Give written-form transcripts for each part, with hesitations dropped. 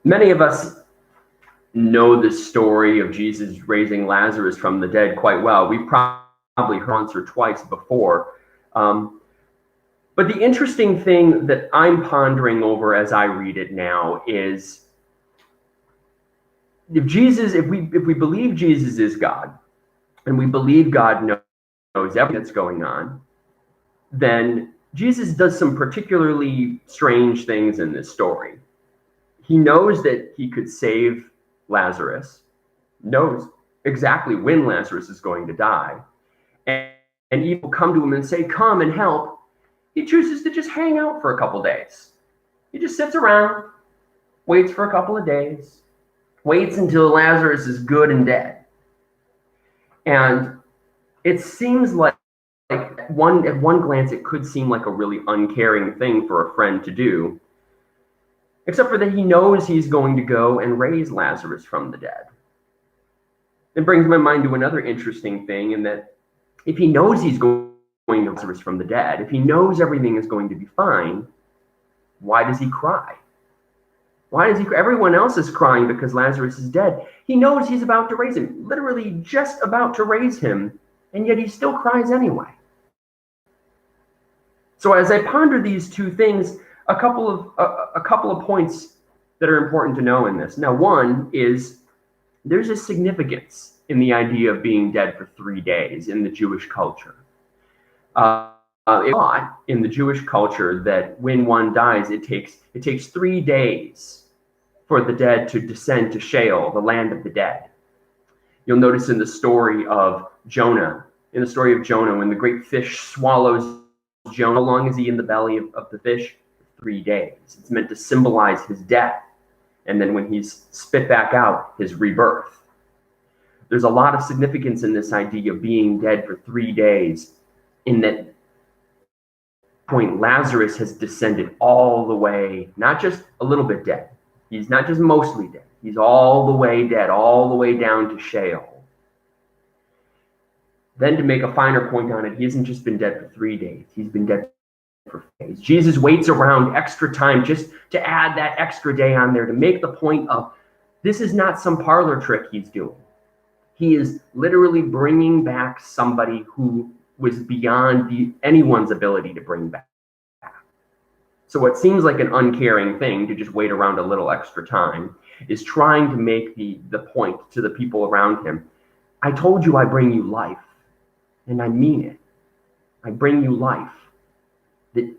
Many of us know the story of Jesus raising Lazarus from the dead quite well. We've probably heard once or twice before. But the interesting thing that I'm pondering over as I read it now is if we believe Jesus is God, and we believe God knows everything that's going on, then Jesus does some particularly strange things in this story. He knows that he could save Lazarus, knows exactly when Lazarus is going to die, and evil come to him and say, "Come and help." He chooses to just hang out for a couple days. He just sits around, waits for a couple of days, waits until Lazarus is good and dead. And it seems like at one glance, it could seem like a really uncaring thing for a friend to do, except for that he knows he's going to go and raise Lazarus from the dead. It brings my mind to another interesting thing, in that if he knows he's going to raise Lazarus from the dead, if he knows everything is going to be fine, why does he cry? Why does he cry? Everyone else is crying because Lazarus is dead. He knows he's about to raise him, literally just about to raise him, and yet he still cries anyway. So as I ponder these two things, a couple of points that are important to know in this. Now, one is there's a significance in the idea of being dead for 3 days in the Jewish culture. It's thought in the Jewish culture that when one dies, it takes 3 days for the dead to descend to Sheol, the land of the dead. You'll notice in the story of Jonah, when the great fish swallows Jonah, how long is he in the belly of the fish? 3 days. It's meant to symbolize his death. And then when he's spit back out, his rebirth. There's a lot of significance in this idea of being dead for 3 days, in that point Lazarus has descended all the way, not just a little bit dead. He's not just mostly dead. He's all the way dead, all the way down to Sheol. Then, to make a finer point on it, he hasn't just been dead for 3 days. He's been dead for 4 days. Jesus waits around extra time just to add that extra day on there, to make the point of this is not some parlor trick he's doing. He is literally bringing back somebody who was beyond anyone's ability to bring back. So what seems like an uncaring thing, to just wait around a little extra time, is trying to make the point to the people around him. I told you I bring you life, and I mean it. I bring you life. That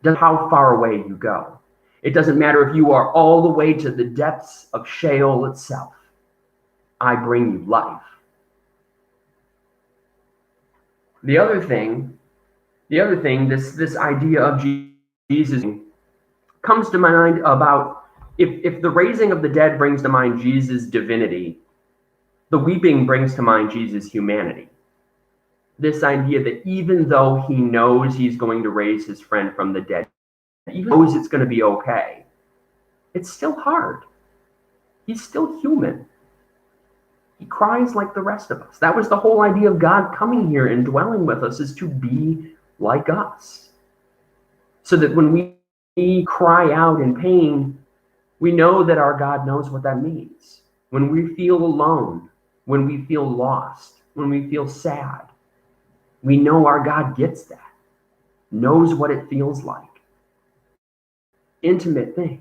doesn't matter how far away you go. It doesn't matter if you are all the way to the depths of Sheol itself. I bring you life. The other thing, this idea of Jesus comes to mind about if the raising of the dead brings to mind Jesus' divinity, the weeping brings to mind Jesus' humanity. This idea that even though he knows he's going to raise his friend from the dead, even knows it's going to be okay, it's still hard. He's still human. He cries like the rest of us. That was the whole idea of God coming here and dwelling with us, is to be like us. So that when we cry out in pain, we know that our God knows what that means. When we feel alone, when we feel lost, when we feel sad, we know our God gets that, knows what it feels like. Intimate thing.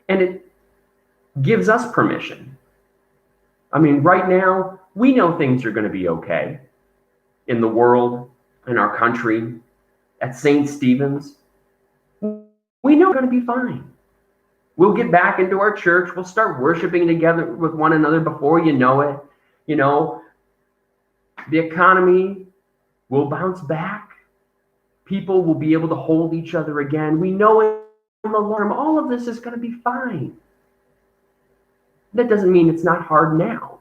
And it gives us permission. I mean, right now, we know things are going to be okay in the world, in our country, at St. Stephen's. We know we're going to be fine. We'll get back into our church. We'll start worshiping together with one another before you know it. You know, the economy will bounce back. People will be able to hold each other again. We know in the long term, all of this is going to be fine. That doesn't mean it's not hard now.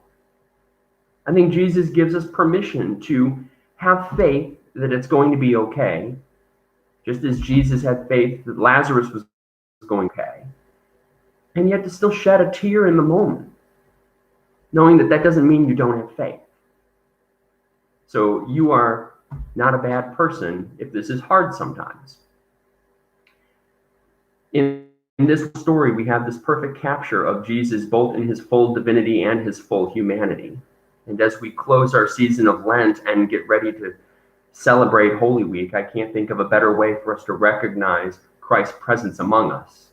I think Jesus gives us permission to have faith that it's going to be okay, just as Jesus had faith that Lazarus was going okay, and yet to still shed a tear in the moment, knowing that doesn't mean you don't have faith. So you are not a bad person if this is hard sometimes. In in this story, we have this perfect capture of Jesus, both in his full divinity and his full humanity. And as we close our season of Lent and get ready to celebrate Holy Week, I can't think of a better way for us to recognize Christ's presence among us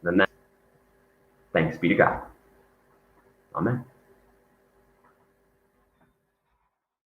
than that. Thanks be to God. Amen.